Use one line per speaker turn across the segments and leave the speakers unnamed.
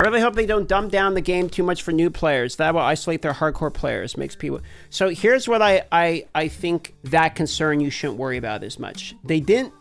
really hope they don't dumb down the game too much for new players. That will isolate their hardcore players, makes people... So here's what I think that concern you shouldn't worry about as much. They didn't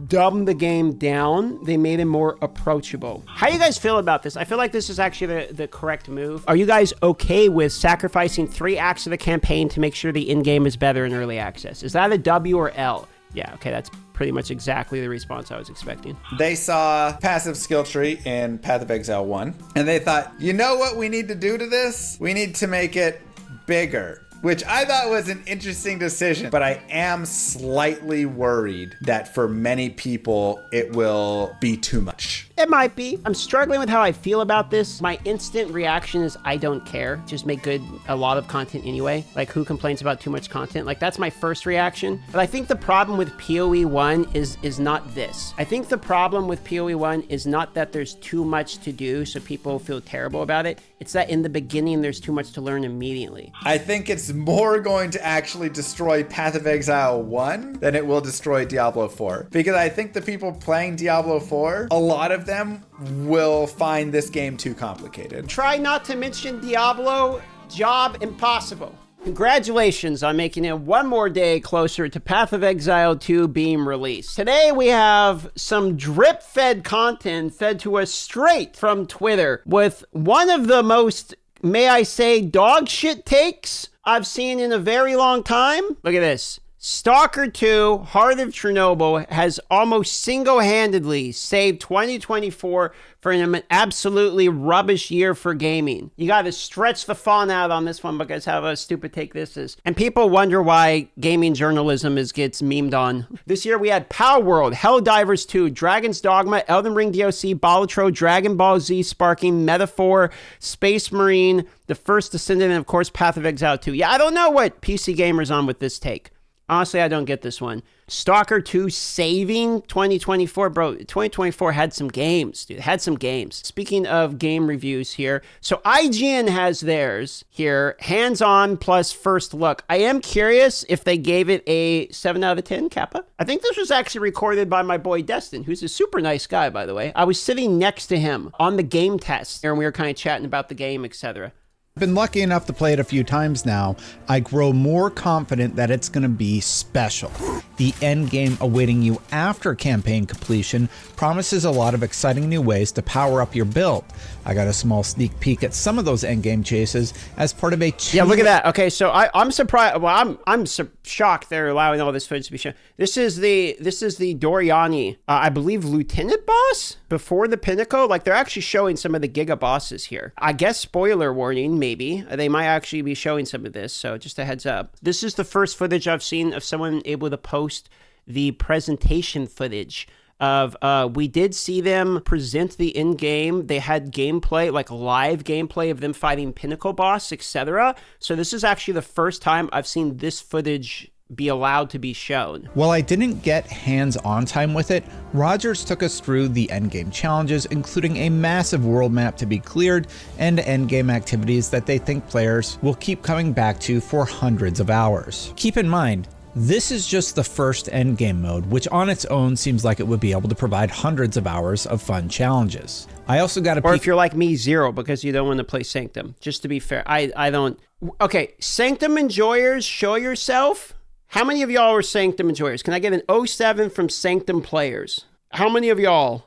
dumb the game down. They made it more approachable. How do you guys feel about this? I feel like this is actually the correct move. Are you guys okay with sacrificing 3 acts of the campaign to make sure the in-game is better in early access? Is that a W or L? Yeah, okay, that's pretty much exactly the response I was expecting.
They saw passive skill tree in Path of Exile 1, and they thought, you know what we need to do to this? We need to make it bigger. Which I thought was an interesting decision, but I am slightly worried that for many people, it will be too much.
It might be. I'm struggling with how I feel about this. My instant reaction is I don't care. Just make a lot of content anyway. Like, who complains about too much content? Like, that's my first reaction. But I think the problem with PoE 1 is not this. I think the problem with PoE 1 is not that there's too much to do so people feel terrible about it. It's that in the beginning, there's too much to learn immediately.
I think it's more going to actually destroy Path of Exile 1 than it will destroy Diablo 4. Because I think the people playing Diablo 4, a lot of them will find this game too complicated.
Try not to mention Diablo. Job impossible. Congratulations on making it one more day closer to Path of Exile 2 being released. Today we have some drip-fed content fed to us straight from Twitter with one of the most, may I say, dog shit takes I've seen in a very long time. Look at this. Stalker 2, Heart of Chernobyl, has almost single-handedly saved 2024 from an absolutely rubbish year for gaming. You got to stretch the font out on this one because how a stupid take this is. And people wonder why gaming journalism gets memed on. This year we had Power World, Helldivers 2, Dragon's Dogma, Elden Ring DLC, Balatro, Dragon Ball Z, Sparking, Metaphor, Space Marine, The First Descendant, and of course Path of Exile 2. Yeah, I don't know what PC Gamer's on with this take. Honestly, I don't get this one. Stalker 2 saving 2024. Bro, 2024 had some games, dude. Had some games. Speaking of game reviews here. So IGN has theirs here. Hands-on plus first look. I am curious if they gave it a 7 out of 10, Kappa. I think this was actually recorded by my boy Destin, who's a super nice guy, by the way. I was sitting next to him on the game test, and we were kind of chatting about the game, etc.
I've been lucky enough to play it a few times now. I grow more confident that it's going to be special. The end game awaiting you after campaign completion promises a lot of exciting new ways to power up your build. I got a small sneak peek at some of those end game chases as part of a...
Yeah, look at that. Okay, so I'm surprised. Well, I'm shocked they're allowing all this footage to be shown. This is the Doriani, I believe, lieutenant boss before the Pinnacle. Like, they're actually showing some of the Giga bosses here. I guess, spoiler warning, maybe. They might actually be showing some of this, so just a heads up. This is the first footage I've seen of someone able to post the presentation footage of, we did see them present the in-game. They had gameplay, like live gameplay of them fighting Pinnacle boss, etc. So this is actually the first time I've seen this footage be allowed to be shown.
While I didn't get hands-on time with it, Rogers took us through the endgame challenges, including a massive world map to be cleared and endgame activities that they think players will keep coming back to for hundreds of hours. Keep in mind, this is just the first endgame mode, which on its own seems like it would be able to provide hundreds of hours of fun challenges. I also got a
Or if you're like me, 0, because you don't want to play Sanctum. Just to be fair, I don't... Okay, Sanctum enjoyers, show yourself. How many of y'all are Sanctum enjoyers? Can I get an 07 from Sanctum players? How many of y'all?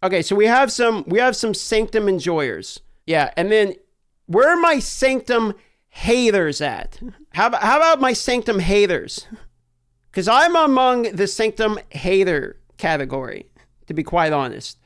Okay, so we have some Sanctum enjoyers. Yeah, and then where are my Sanctum haters at? How about my Sanctum haters? Because I'm among the Sanctum hater category, to be quite honest.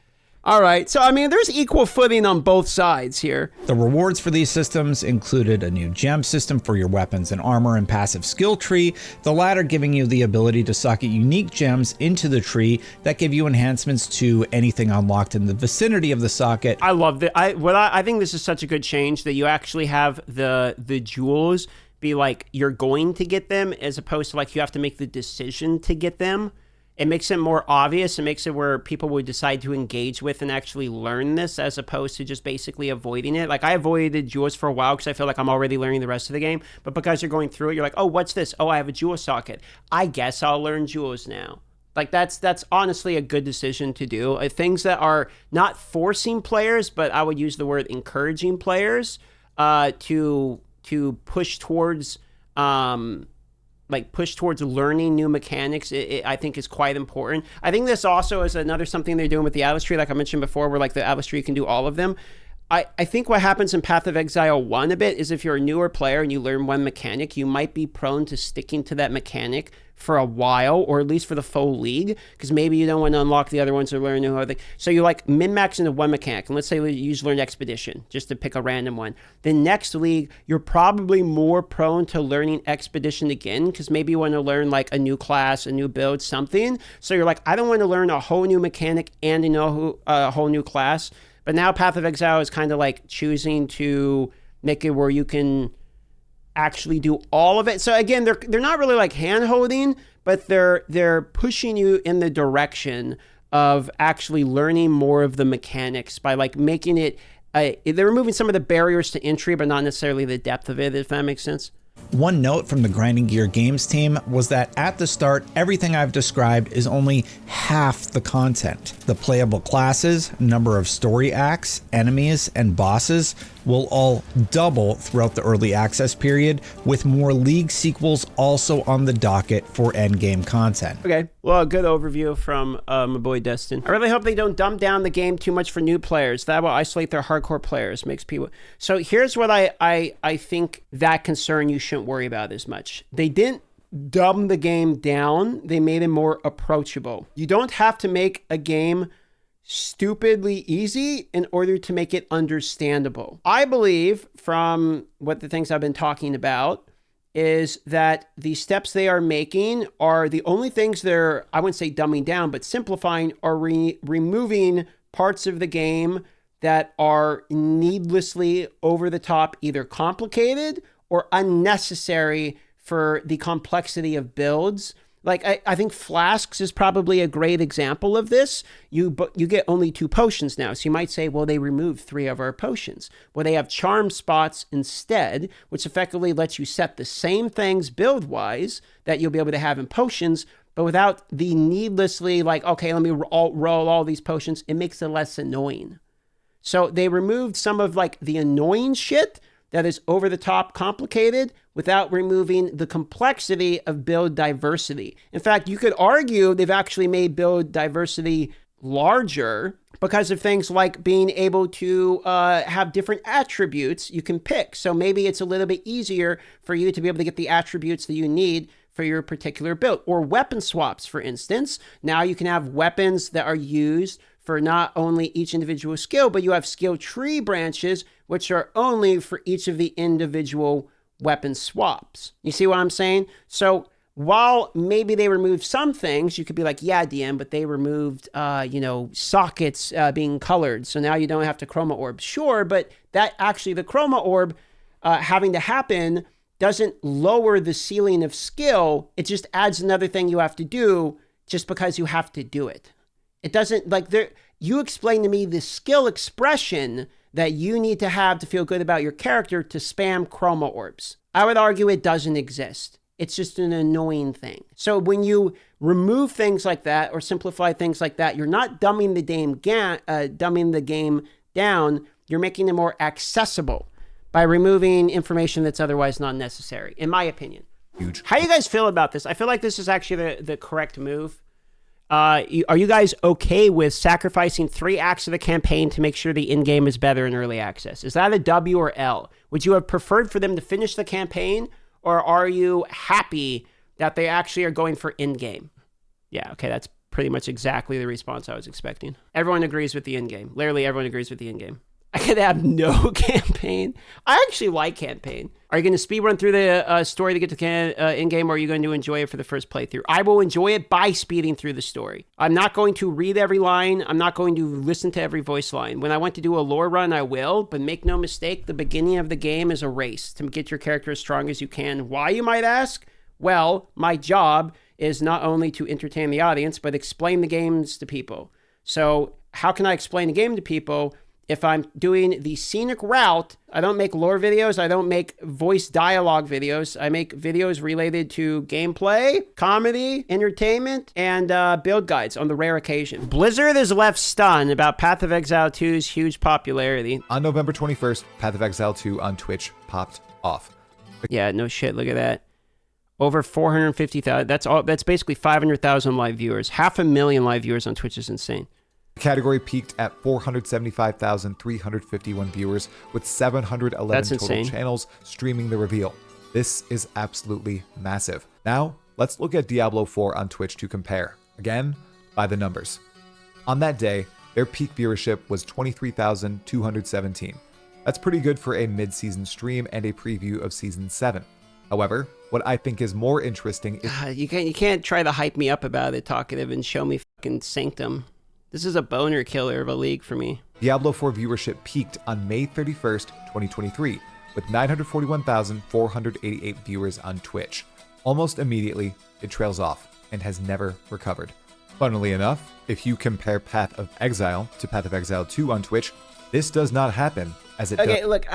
All right, so I mean, there's equal footing on both sides here.
The rewards for these systems included a new gem system for your weapons and armor and passive skill tree, the latter giving you the ability to socket unique gems into the tree that give you enhancements to anything unlocked in the vicinity of the socket.
I love that. I think this is such a good change that you actually have the jewels be like you're going to get them as opposed to like you have to make the decision to get them. It makes it more obvious. It makes it where people would decide to engage with and actually learn this as opposed to just basically avoiding it. Like I avoided jewels for a while because I feel like I'm already learning the rest of the game. But because you're going through it, you're like, oh, what's this? Oh, I have a jewel socket. I guess I'll learn jewels now. Like that's honestly a good decision to do. Things that are not forcing players, but I would use the word encouraging players to push towards learning new mechanics, I think is quite important. I think this also is another something they're doing with the Atlas tree, like I mentioned before, where like the Atlas tree can do all of them. I think what happens in Path of Exile 1 a bit is if you're a newer player and you learn one mechanic, you might be prone to sticking to that mechanic for a while, or at least for the full league, because maybe you don't want to unlock the other ones or learn new other things. So you like min-max into one mechanic, and let's say you just learn Expedition, just to pick a random one. The next league, you're probably more prone to learning Expedition again, because maybe you want to learn like a new class, a new build, something. So you're like, I don't want to learn a whole new mechanic and a whole new class. But now Path of Exile is kind of like choosing to make it where you can actually do all of it. So again, they're not really like hand-holding, but they're pushing you in the direction of actually learning more of the mechanics by like making it, they're removing some of the barriers to entry, but not necessarily the depth of it, if that makes sense.
One note from the Grinding Gear Games team was that at the start, everything I've described is only half the content. The playable classes, number of story acts, enemies, and bosses will all double throughout the early access period, with more League sequels also on the docket for endgame content.
Okay, well, a good overview from my boy Destin. I really hope they don't dumb down the game too much for new players. That will isolate their hardcore players, makes people... So here's what I think that concern you shouldn't worry about as much. They didn't dumb the game down, they made it more approachable. You don't have to make a game stupidly easy in order to make it understandable. I believe from what the things I've been talking about is that the steps they are making are the only things they're, I wouldn't say dumbing down, but simplifying, are removing parts of the game that are needlessly over the top, either complicated or unnecessary for the complexity of builds. Like, I think Flasks is probably a great example of this. You get only 2 potions now. So you might say, well, they removed 3 of our potions. Well, they have charm spots instead, which effectively lets you set the same things build-wise that you'll be able to have in potions, but without the needlessly, like, okay, let me roll all these potions. It makes it less annoying. So they removed some of, like, the annoying shit that is over the top complicated without removing the complexity of build diversity. In fact, you could argue they've actually made build diversity larger because of things like being able to have different attributes you can pick. So maybe it's a little bit easier for you to be able to get the attributes that you need for your particular build. Or weapon swaps, for instance. Now you can have weapons that are used for not only each individual skill, but you have skill tree branches, which are only for each of the individual weapon swaps. You see what I'm saying? So while maybe they removed some things, you could be like, yeah, DM, but they removed, sockets being colored. So now you don't have to chroma orb. Sure, but that actually, the chroma orb having to happen doesn't lower the ceiling of skill. It just adds another thing you have to do just because you have to do it. It doesn't, like, you explain to me the skill expression that you need to have to feel good about your character to spam chroma orbs. I would argue it doesn't exist. It's just an annoying thing. So when you remove things like that or simplify things like that, you're not dumbing the game down. You're making it more accessible by removing information that's otherwise not necessary, in my opinion.
Huge.
How do you guys feel about this? I feel like this is actually the correct move. Are you guys okay with sacrificing 3 acts of the campaign to make sure the in-game is better in early access? Is that a W or L? Would you have preferred for them to finish the campaign, or are you happy that they actually are going for in-game? Yeah, okay, that's pretty much exactly the response I was expecting. Everyone agrees with the in-game. Literally everyone agrees with the in-game. I could have no campaign. I actually like campaign. Are you going to speedrun through the story to get to in-game, or are you going to enjoy it for the first playthrough? I will enjoy it by speeding through the story. I'm not going to read every line. I'm not going to listen to every voice line. When I want to do a lore run, I will, but make no mistake, the beginning of the game is a race to get your character as strong as you can. Why, you might ask? Well, my job is not only to entertain the audience, but explain the games to people. So how can I explain the game to people if I'm doing the scenic route, I don't make lore videos. I don't make voice dialogue videos. I make videos related to gameplay, comedy, entertainment, and build guides on the rare occasion. Blizzard is left stunned about Path of Exile 2's huge popularity.
On November 21st, Path of Exile 2 on Twitch popped off.
Yeah, no shit. Look at that. Over 450,000. That's basically 500,000 live viewers. 500,000 live viewers on Twitch is insane.
The category peaked at 475,351 viewers with 711 total channels streaming the reveal. This is absolutely massive. Now, let's look at Diablo 4 on Twitch to compare. Again, by the numbers. On that day, their peak viewership was 23,217. That's pretty good for a mid-season stream and a preview of Season 7. However, what I think is more interesting is...
You can't try to hype me up about it, Talkative, and show me fucking Sanctum. This is a boner killer of a league for me.
Diablo 4 viewership peaked on May 31st, 2023, with 941,488 viewers on Twitch. Almost immediately, it trails off and has never recovered. Funnily enough, if you compare Path of Exile to Path of Exile 2 on Twitch, this does not happen as it
Okay, look,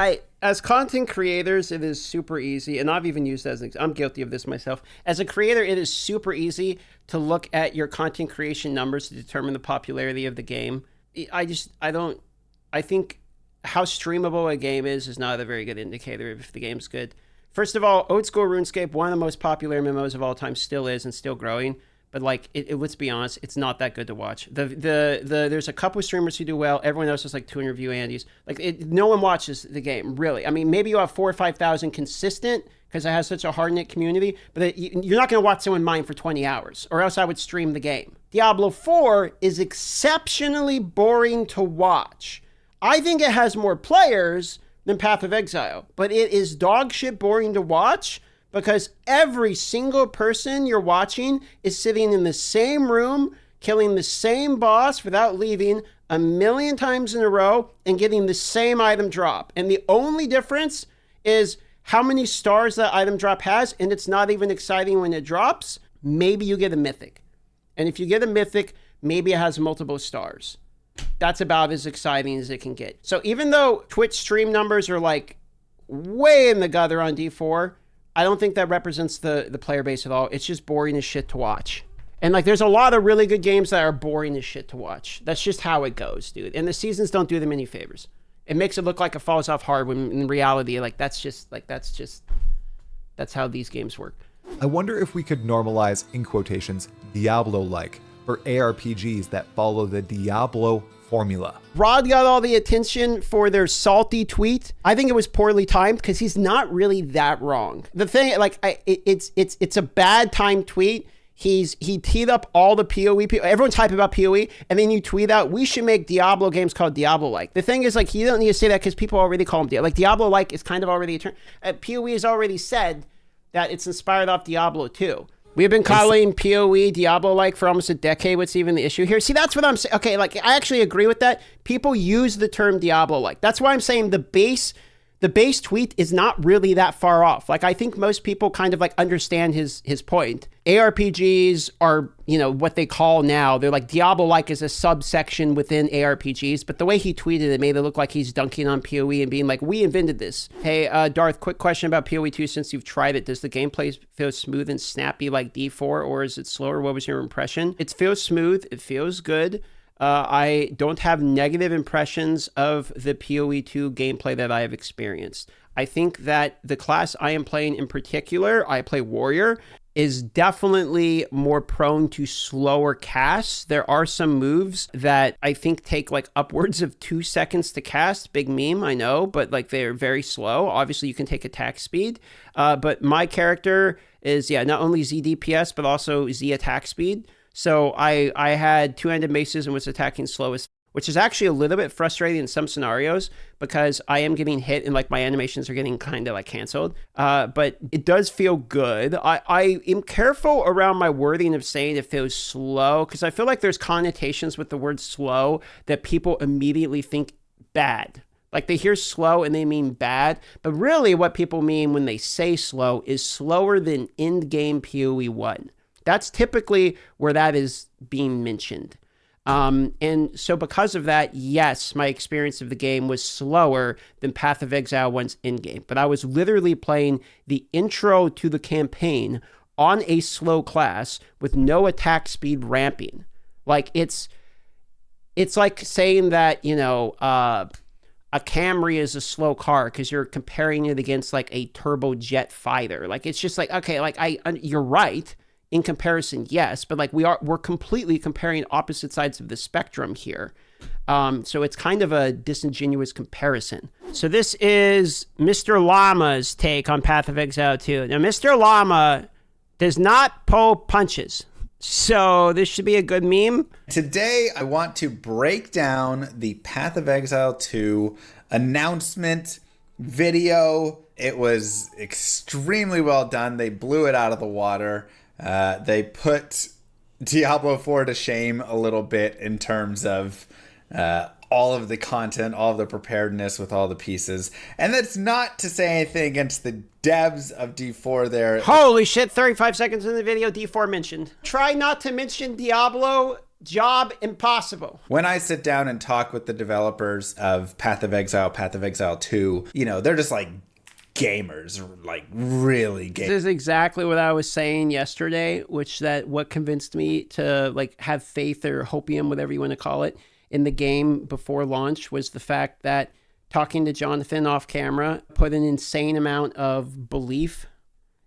as content creators, it is super easy, and I've even used that as an example. I'm guilty of this myself. As a creator, it is super easy to look at your content creation numbers to determine the popularity of the game. I think how streamable a game is not a very good indicator of if the game's good. First of all, Old School RuneScape, one of the most popular MMOs of all time, still is and still growing. But like, let's be honest, it's not that good to watch. There's a couple of streamers who do well. Everyone else is like 200 view Andes. Like, no one watches the game, really. I mean, maybe you have 4,000 or 5,000 consistent because it has such a hard-knit community, but you're not going to watch someone mine for 20 hours, or else I would stream the game. Diablo 4 is exceptionally boring to watch. I think it has more players than Path of Exile, but it is dog shit boring to watch, because every single person you're watching is sitting in the same room, killing the same boss without leaving 1,000,000 times in a row and getting the same item drop. And the only difference is how many stars that item drop has, and it's not even exciting when it drops. Maybe you get a mythic. And if you get a mythic, maybe it has multiple stars. That's about as exciting as it can get. So even though Twitch stream numbers are like way in the gutter on D4, I don't think that represents the player base at all. It's just boring as shit to watch. And like, there's a lot of really good games that are boring as shit to watch. That's just how it goes, dude. And the seasons don't do them any favors. It makes it look like it falls off hard when in reality, that's how these games work.
I wonder if we could normalize, in quotations, Diablo-like for ARPGs that follow the Diablo formula.
Rod got all the attention for their salty tweet. I think it was poorly timed because he's not really that wrong. The thing, like, it's a bad timed tweet. He teed up all the PoE people. Everyone's hyping about PoE, and then you tweet out, we should make Diablo games called Diablo-like. The thing is, like, you don't need to say that because people already call them Diablo. Like, Diablo-like is kind of already a term. PoE has already said that it's inspired off Diablo 2. We've been calling PoE Diablo-like for almost a decade. What's even the issue here? See, that's what I'm saying. Okay, like, I actually agree with that. People use the term Diablo-like. That's why I'm saying the base tweet is not really that far off. Like, I think most people kind of like understand his point. ARPGs are, what they call now, they're like Diablo-like is a subsection within ARPGs, but the way he tweeted it made it look like he's dunking on PoE and being like, we invented this. Hey, Darth, quick question about PoE 2 since you've tried it. Does the gameplay feel smooth and snappy like D4, or is it slower? What was your impression? It feels smooth. It feels good. I don't have negative impressions of the PoE 2 gameplay that I have experienced. I think that the class I am playing in particular, I play Warrior, is definitely more prone to slower casts. There are some moves that I think take like upwards of 2 seconds to cast. Big meme, I know, but like they're very slow. Obviously, you can take attack speed. But my character is, not only Z DPS, but also Z attack speed. So I had two-handed maces and was attacking slowest, which is actually a little bit frustrating in some scenarios because I am getting hit and like my animations are getting kind of like canceled. But it does feel good. I am careful around my wording of saying it feels slow because I feel like there's connotations with the word slow that people immediately think bad. Like they hear slow and they mean bad, but really what people mean when they say slow is slower than end-game PoE 1. That's typically where that is being mentioned. And so because of that, yes, my experience of the game was slower than Path of Exile 1's in-game. But I was literally playing the intro to the campaign on a slow class with no attack speed ramping. Like, it's like saying that, you know, a Camry is a slow car because you're comparing it against like a turbojet fighter. Like, it's just like, okay, like you're right in comparison, yes, but like we're completely comparing opposite sides of the spectrum here. So it's kind of a disingenuous comparison. So this is Mr. Llama's take on Path of Exile 2. Now, Mr. Llama does not pull punches. So this should be a good meme.
Today, I want to break down the Path of Exile 2 announcement video. It was extremely well done. They blew it out of the water. They put Diablo 4 to shame a little bit in terms of all of the content, all of the preparedness with all the pieces. And that's not to say anything against the devs of D4 there.
Holy shit, 35 seconds in the video, D4 mentioned. Try not to mention Diablo, job impossible.
When I sit down and talk with the developers of Path of Exile 2, you know, they're just like gamers, like really gamers.
This is exactly what I was saying yesterday, what convinced me to like have faith or hopium, whatever you want to call it, in the game before launch was the fact that talking to Jonathan off camera put an insane amount of belief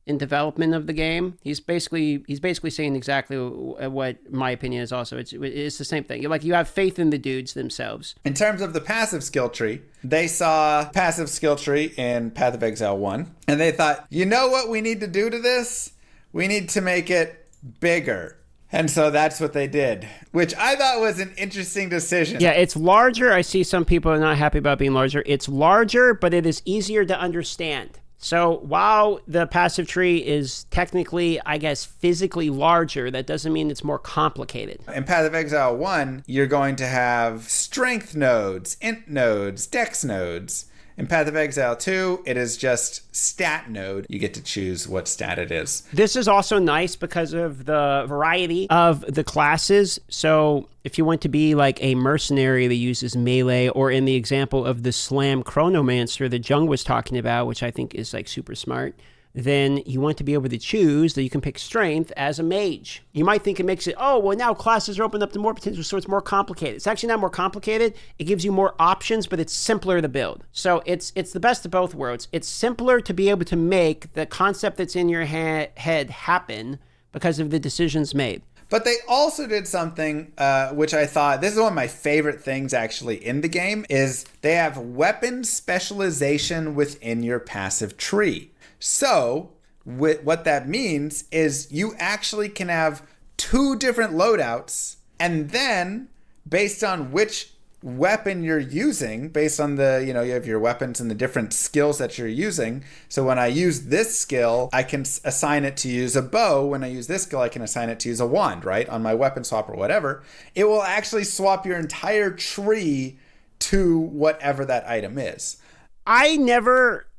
in development of the game. He's basically saying exactly what my opinion is also. It's the same thing. Like, you have faith in the dudes themselves.
In terms of the passive skill tree, they saw passive skill tree in Path of Exile 1, and they thought, you know what we need to do to this? We need to make it bigger. And so that's what they did, which I thought was an interesting decision.
Yeah, it's larger. I see some people are not happy about being larger. It's larger, but it is easier to understand. So while the passive tree is technically, I guess, physically larger, that doesn't mean it's more complicated.
In Path of Exile 1, you're going to have strength nodes, int nodes, dex nodes. In Path of Exile 2, it is just stat node. You get to choose what stat it is.
This is also nice because of the variety of the classes. So if you want to be like a mercenary that uses melee, or in the example of the Slam Chronomancer that Jung was talking about, which I think is like super smart, then you want to be able to choose that you can pick strength as a mage. You might think it makes it, oh, well, now classes are opened up to more potential, so it's more complicated. It's actually not more complicated. It gives you more options, but it's simpler to build. So it's the best of both worlds. It's simpler to be able to make the concept that's in your head happen because of the decisions made.
But they also did something which I thought, this is one of my favorite things actually in the game, is they have weapon specialization within your passive tree. So what that means is you actually can have 2 different loadouts, and then based on which weapon you're using, based on the, you have your weapons and the different skills that you're using. So when I use this skill, I can assign it to use a bow. When I use this skill, I can assign it to use a wand, right? On my weapon swap or whatever. It will actually swap your entire tree to whatever that item is.
I'm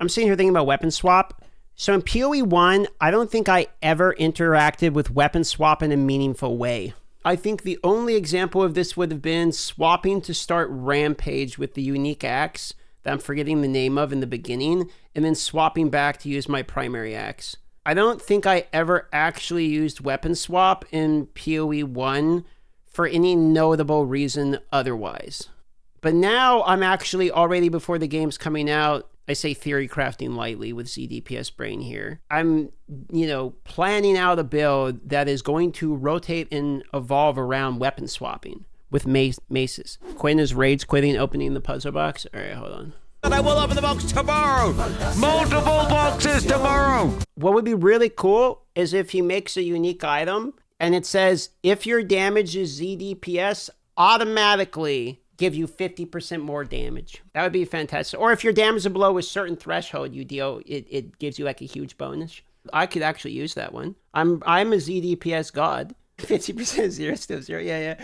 sitting here thinking about weapon swap. So in PoE 1, I don't think I ever interacted with weapon swap in a meaningful way. I think the only example of this would have been swapping to start Rampage with the unique axe that I'm forgetting the name of in the beginning, and then swapping back to use my primary axe. I don't think I ever actually used weapon swap in PoE 1 for any notable reason otherwise. But now I'm actually already, before the game's coming out, I say theory crafting lightly with ZDPS brain here. I'm, planning out a build that is going to rotate and evolve around weapon swapping with maces. Quinn is rage quitting opening the puzzle box. All right, hold on.
And I will open the box tomorrow. Multiple boxes tomorrow.
What would be really cool is if he makes a unique item and it says, if your damage is ZDPS, automatically give you 50% more damage. That would be fantastic. Or if your damage is below a certain threshold you deal, it gives you like a huge bonus. I could actually use that one. I'm a ZDPS god. 50% zero, still zero. Yeah.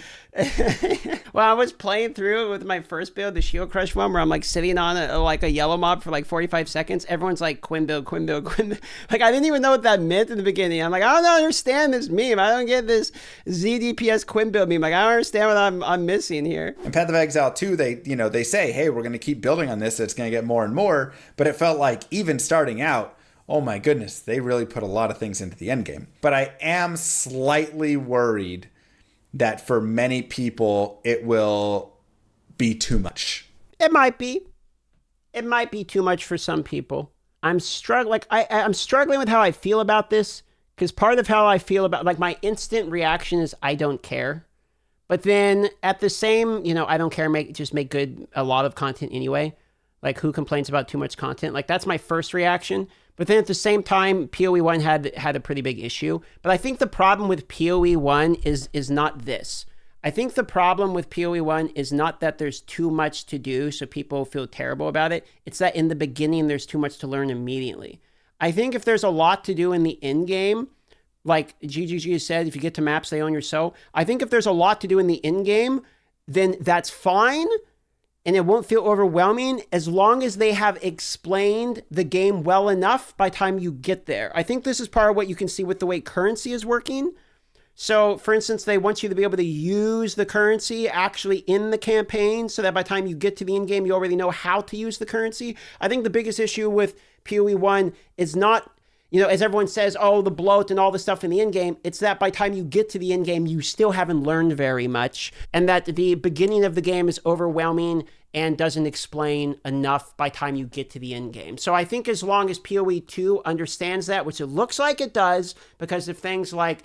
Well, I was playing through it with my first build, the Shield Crush one, where I'm like sitting on a yellow mob for like 45 seconds. Everyone's like, Quinn build. Like, I didn't even know what that meant in the beginning. I'm like, I don't understand this meme. I don't get this ZDPS Quinn build meme. Like, I don't understand what I'm missing here.
In Path of Exile 2, they say, hey, we're going to keep building on this. It's going to get more and more. But it felt like even starting out, oh my goodness, they really put a lot of things into the end game. But I am slightly worried that for many people, it will be too much.
It might be. It might be too much for some people. I'm struggling. Like, I'm struggling with how I feel about this, because part of how I feel about, like, my instant reaction is I don't care. But then at the same, I don't care, just make a lot of content anyway. Like, who complains about too much content? Like, that's my first reaction. But then at the same time, PoE 1 had a pretty big issue. But I think the problem with PoE 1 is not this. I think the problem with PoE 1 is not that there's too much to do so people feel terrible about it. It's that in the beginning, there's too much to learn immediately. I think if there's a lot to do in the end game, like GGG has said, if you get to maps, they own your soul. I think if there's a lot to do in the end game, then that's fine. And it won't feel overwhelming as long as they have explained the game well enough by the time you get there. I think this is part of what you can see with the way currency is working. So, for instance, they want you to be able to use the currency actually in the campaign so that by the time you get to the end game, you already know how to use the currency. I think the biggest issue with PoE 1 is not, as everyone says, the bloat and all the stuff in the end game. It's that by the time you get to the end game, you still haven't learned very much. And that the beginning of the game is overwhelming and doesn't explain enough by the time you get to the end game. So I think as long as PoE 2 understands that, which it looks like it does, because of things like,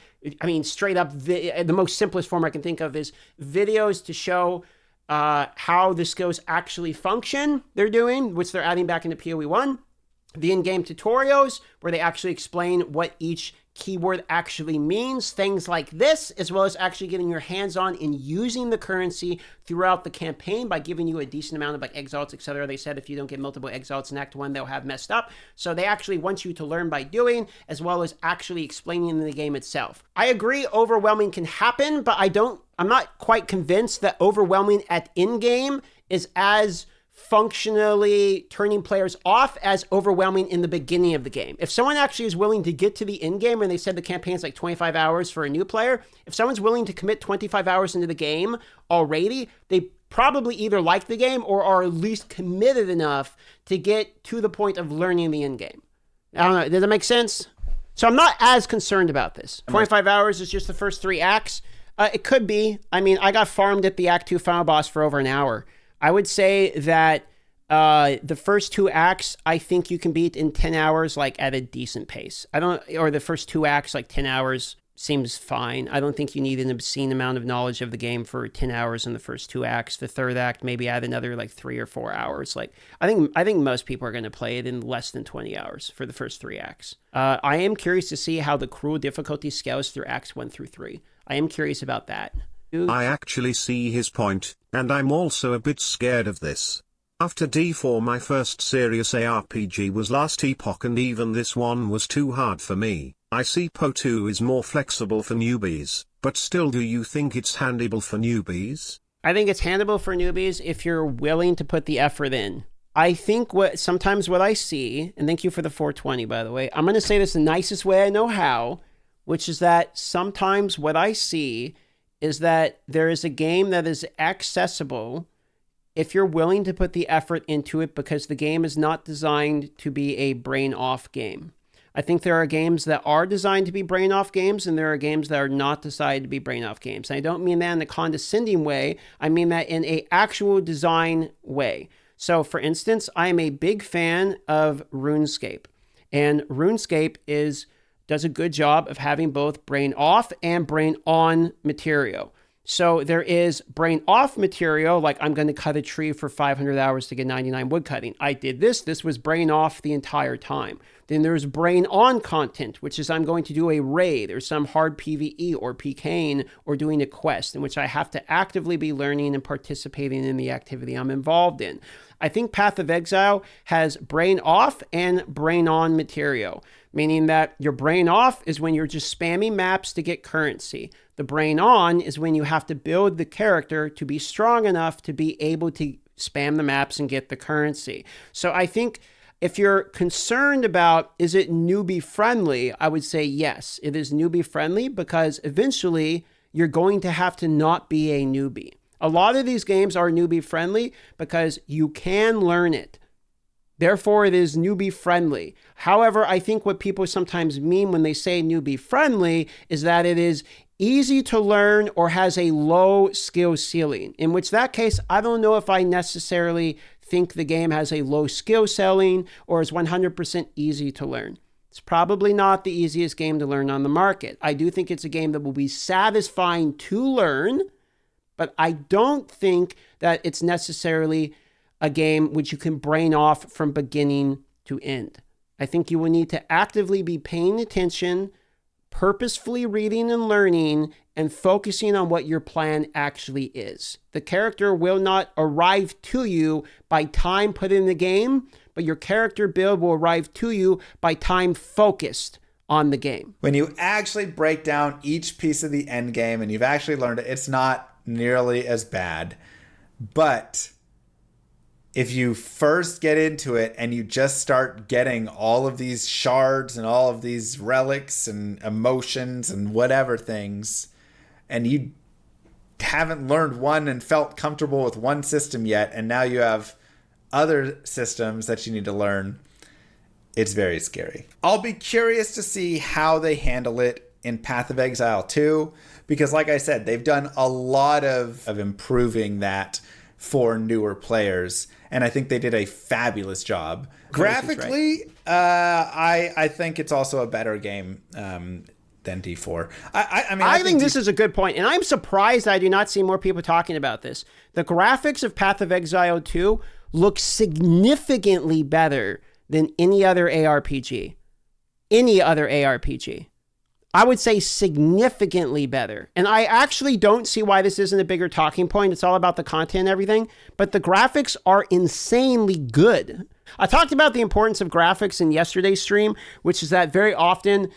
straight up, the most simplest form I can think of is videos to show how the skills actually function they're doing, which they're adding back into PoE 1. The in-game tutorials, where they actually explain what each keyword actually means, things like this, as well as actually getting your hands on in using the currency throughout the campaign by giving you a decent amount of like exiles, etc. They said if you don't get multiple exiles in Act 1, they'll have messed up. So they actually want you to learn by doing, as well as actually explaining in the game itself. I agree overwhelming can happen, but I'm not quite convinced that overwhelming at in-game is as functionally turning players off as overwhelming in the beginning of the game. If someone actually is willing to get to the end game, and they said the campaign's like 25 hours for a new player, if someone's willing to commit 25 hours into the game already, they probably either like the game or are at least committed enough to get to the point of learning the end game. I don't know, does that make sense? So I'm not as concerned about this. 25 hours is just the first 3 acts. It could be. I got farmed at the Act 2 final boss for over an hour. I would say that the first 2 acts, I think you can beat in 10 hours, like at a decent pace. Or the first 2 acts, like 10 hours seems fine. I don't think you need an obscene amount of knowledge of the game for 10 hours in the first 2 acts. The third act, maybe add another like 3 or 4 hours. Like, I think most people are going to play it in less than 20 hours for the first 3 acts. I am curious to see how the cruel difficulty scales through acts 1 through 3. I am curious about that.
I actually see his point, and I'm also a bit scared of this. After D4, my first serious ARPG was Last Epoch, and even this one was too hard for me. I see PO2 is more flexible for newbies, but still, do you think it's handable for newbies?
I think it's handable for newbies if you're willing to put the effort in. I think sometimes what I see, and thank you for the 420, by the way, I'm going to say this the nicest way I know how, which is that sometimes what I see is that there is a game that is accessible if you're willing to put the effort into it, because the game is not designed to be a brain-off game. I think there are games that are designed to be brain-off games, and there are games that are not designed to be brain-off games. And I don't mean that in a condescending way. I mean that in an actual design way. So, for instance, I am a big fan of RuneScape. And RuneScape does a good job of having both brain off and brain on material. So there is brain off material, like I'm going to cut a tree for 500 hours to get 99 wood cutting. I did this. This was brain off the entire time. Then there's brain on content, which is I'm going to do a raid or some hard PvE or PKing or doing a quest in which I have to actively be learning and participating in the activity I'm involved in. I think Path of Exile has brain off and brain on material, meaning that your brain off is when you're just spamming maps to get currency. the brain on is when you have to build the character to be strong enough to be able to spam the maps and get the currency. So I think if you're concerned about, is it newbie friendly? I would say yes, it is newbie friendly, because eventually you're going to have to not be a newbie. A lot of these games are newbie friendly because you can learn it. Therefore, it is newbie friendly. However, I think what people sometimes mean when they say newbie friendly is that it is easy to learn or has a low skill ceiling, in which that case, I don't know if I necessarily think the game has a low skill ceiling or is 100% easy to learn. It's probably not the easiest game to learn on the market. I do think it's a game that will be satisfying to learn, but I don't think that it's necessarily a game which you can brain off from beginning to end. I think you will need to actively be paying attention, purposefully reading and learning, and focusing on what your plan actually is. The character will not arrive to you by time put in the game, but your character build will arrive to you by time focused on the game.
When you actually break down each piece of the end game and you've actually learned it, it's not nearly as bad. But if you first get into it and you just start getting all of these shards and all of these relics and emotions and whatever things, and you haven't learned one and felt comfortable with one system yet, and now you have other systems that you need to learn, it's very scary. I'll be curious to see how they handle it in Path of Exile 2, because like I said, they've done a lot of improving that for newer players, and I think they did a fabulous job. Graphically, right. I think it's also a better game than D4. I
think this is a good point, and I'm surprised I do not see more people talking about this. The graphics of Path of Exile 2 look significantly better than any other ARPG. Any other ARPG. I would say significantly better. And I actually don't see why this isn't a bigger talking point. It's all about the content and everything. But the graphics are insanely good. I talked about the importance of graphics in yesterday's stream, which is that very often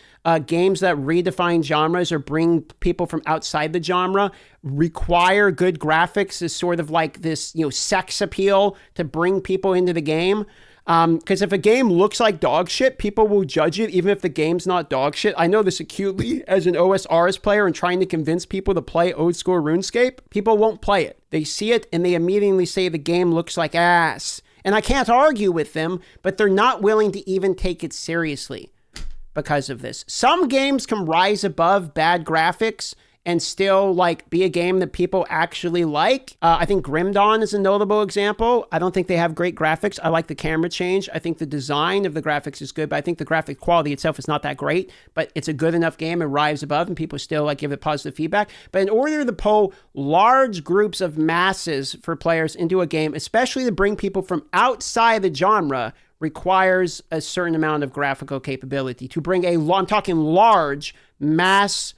games that redefine genres or bring people from outside the genre require good graphics as sort of like this, sex appeal to bring people into the game. Because if a game looks like dog shit, people will judge it even if the game's not dog shit. I know this acutely as an OSRS player and trying to convince people to play old school RuneScape. People won't play it. They see it and they immediately say the game looks like ass. And I can't argue with them, but they're not willing to even take it seriously because of this. Some games can rise above bad graphics and still be a game that people actually like. I think Grim Dawn is a notable example. I don't think they have great graphics. I like the camera change. I think the design of the graphics is good, but I think the graphic quality itself is not that great, but it's a good enough game and rise above, and people still give it positive feedback. But in order to pull large groups of masses for players into a game, especially to bring people from outside the genre, requires a certain amount of graphical capability to bring I'm talking large mass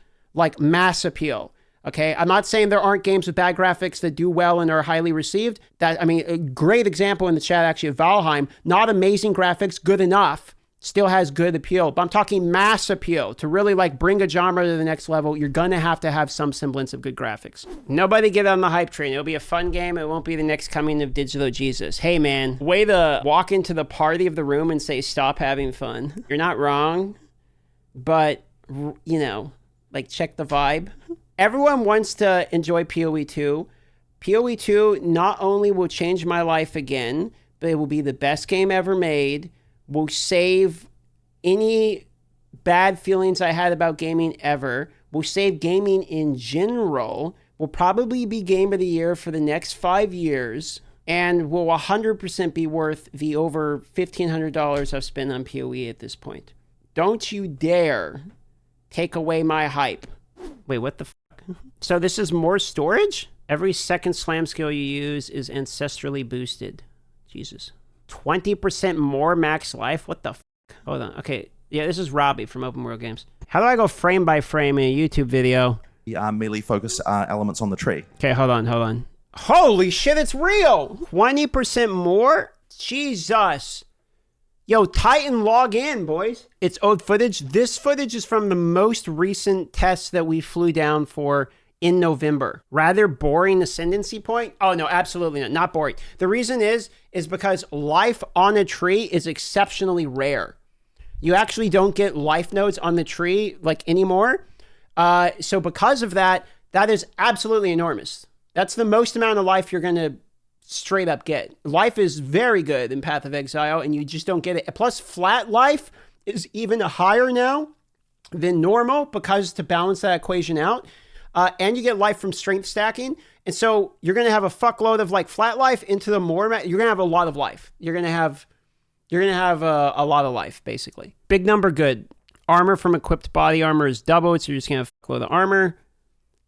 appeal. Okay, I'm not saying there aren't games with bad graphics that do well and are highly received. A great example in the chat actually of Valheim, not amazing graphics, good enough, still has good appeal. But I'm talking mass appeal to really bring a genre to the next level. You're gonna have to have some semblance of good graphics. Nobody get on the hype train. It'll be a fun game. It won't be the next coming of Digital Jesus. Hey man, way to walk into the party of the room and say stop having fun. You're not wrong, but check the vibe. Everyone wants to enjoy PoE 2. PoE 2 not only will change my life again, but it will be the best game ever made, will save any bad feelings I had about gaming ever, will save gaming in general, will probably be Game of the Year for the next 5 years, and will 100% be worth the over $1,500 I've spent on PoE at this point. Don't you dare take away my hype. Wait, what the fuck? So this is more storage? Every second slam skill you use is ancestrally boosted. Jesus. 20% more max life? What the fuck? Hold on. Okay. Yeah, this is Robbie from Open World Games. How do I go frame by frame in a YouTube video?
Melee focused elements on the tree.
Okay, hold on. Holy shit, it's real! 20% more? Jesus. Yo, Titan, log in, boys. It's old footage. This footage is from the most recent test that we flew down for in November. Rather boring ascendancy point? Oh, no, absolutely not. Not boring. The reason is because life on a tree is exceptionally rare. You actually don't get life nodes on the tree like anymore. So because of that, that is absolutely enormous. That's the most amount of life you're going to straight up get. Life is very good in Path of Exile, and you just don't get it. Plus, flat life is even higher now than normal because to balance that equation out. And you get life from strength stacking. And so you're going to have a fuckload of like flat life into the more, you're going to have a lot of life. You're going to have a lot of life, basically. Big number, good. Armor from equipped body armor is doubled, so you're just going to have a fuckload of armor.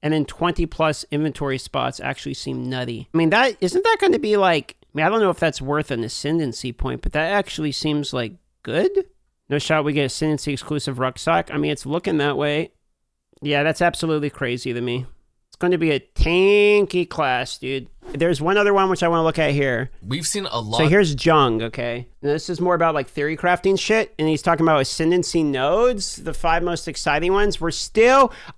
And then 20 plus inventory spots actually seem nutty. I mean, isn't that going to be like, I mean, I don't know if that's worth an ascendancy point, but that actually seems like good. No shot we get ascendancy exclusive rucksack. I mean, it's looking that way. Yeah, that's absolutely crazy to me. It's going to be a tanky class, dude. There's one other one which I want to look at here.
We've seen a lot.
So here's Jung, okay? And this is more about like theory crafting shit. And he's talking about ascendancy nodes, the 5 most exciting ones.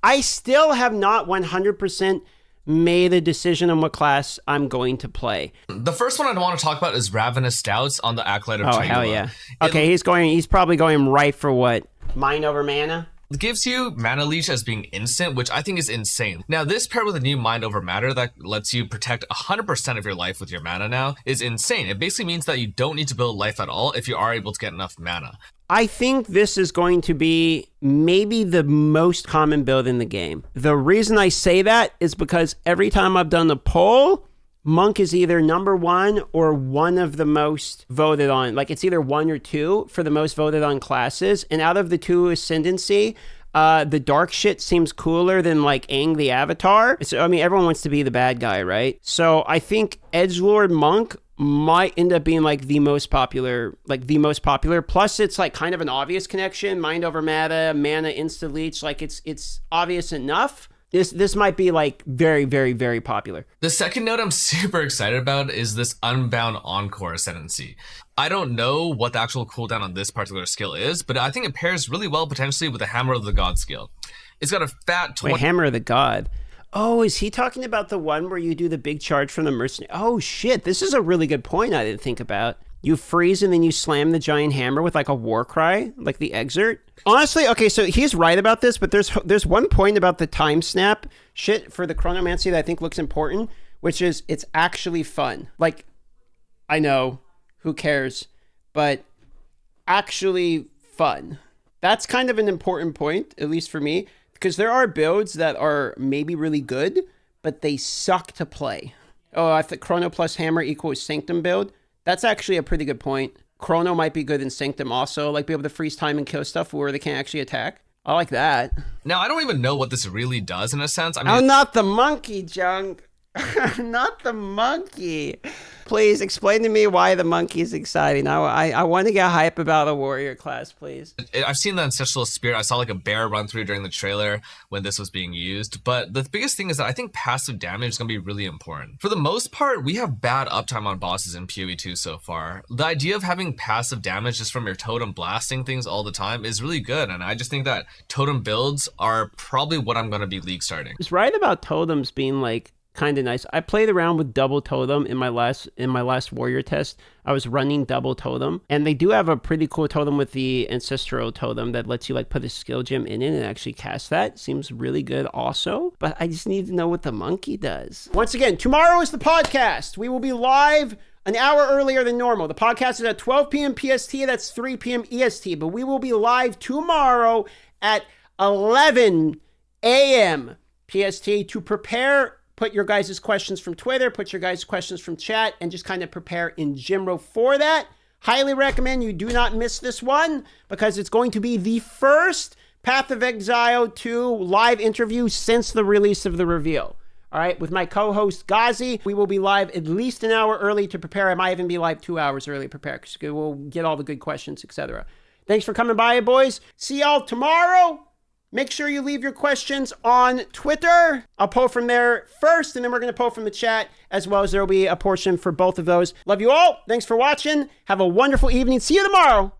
I still have not 100% made a decision on what class I'm going to play.
The first one I want to talk about is Ravenous Stouts on the Acolyte of Changula.
Oh, hell yeah. Okay, he's probably going right for what? Mind over mana?
It gives you Mana Leech as being instant, which I think is insane. Now, this paired with a new Mind Over Matter that lets you protect 100% of your life with your mana now is insane. It basically means that you don't need to build life at all if you are able to get enough mana.
I think this is going to be maybe the most common build in the game. The reason I say that is because every time I've done a poll, Monk is either number 1 or one of the most voted on. Like it's either 1 or 2 for the most voted on classes. And out of the 2 ascendancy, the dark shit seems cooler than like Aang the Avatar. So, I mean, everyone wants to be the bad guy, right? So I think Edgelord Monk might end up being like the most popular. Plus it's like kind of an obvious connection. Mind over mana insta leech. Like it's obvious enough. This might be like very, very, very popular.
The second note I'm super excited about is this Unbound Encore Ascendancy. I don't know what the actual cooldown on this particular skill is, but I think it pairs really well potentially with the Hammer of the God skill. It's got a fat
Wait, Hammer of the God. Oh, is he talking about the one where you do the big charge from the mercenary? Oh shit, this is a really good point I didn't think about. You freeze and then you slam the giant hammer with like a war cry, like the excerpt. Honestly, okay, so he's right about this, but there's one point about the time snap shit for the chronomancy that I think looks important, which is it's actually fun. Like, I know, who cares, but actually fun. That's kind of an important point, at least for me, because there are builds that are maybe really good, but they suck to play. Oh, I think Chrono plus Hammer equals Sanctum build. That's actually a pretty good point. Chrono might be good in Sanctum also, like be able to freeze time and kill stuff where they can't actually attack. I like that.
Now, I don't even know what this really does in a sense. I mean,
I'm not the monkey, Jung. I'm not the monkey. Please explain to me why the monkey is exciting. I want to get hype about a warrior class, please.
I've seen the Ancestral Spirit. I saw like a bear run through during the trailer when this was being used. But the biggest thing is that I think passive damage is going to be really important. For the most part, we have bad uptime on bosses in PoE 2 so far. The idea of having passive damage just from your totem blasting things all the time is really good. And I just think that totem builds are probably what I'm going to be league starting.
It's right about totems being like kind of nice. I played around with double totem in my last warrior test. I was running double totem, and they do have a pretty cool totem with the ancestral totem that lets you like put a skill gem in it and actually cast that. Seems really good also, but I just need to know what the monkey does. Once again, tomorrow is the podcast. We will be live an hour earlier than normal. The podcast is at 12 p.m. PST. That's 3 p.m. EST, but we will be live tomorrow at 11 a.m. PST to prepare. Put your guys' questions from Twitter, put your guys' questions from chat, and just kind of prepare in Jimro for that. Highly recommend you do not miss this one because it's going to be the first Path of Exile 2 live interview since the release of the reveal. All right, with my co-host Ghazi, we will be live at least an hour early to prepare. I might even be live 2 hours early to prepare because we'll get all the good questions, etc. Thanks for coming by, boys. See y'all tomorrow. Make sure you leave your questions on Twitter. I'll poll from there first, and then we're going to poll from the chat, as well as there will be a portion for both of those. Love you all. Thanks for watching. Have a wonderful evening. See you tomorrow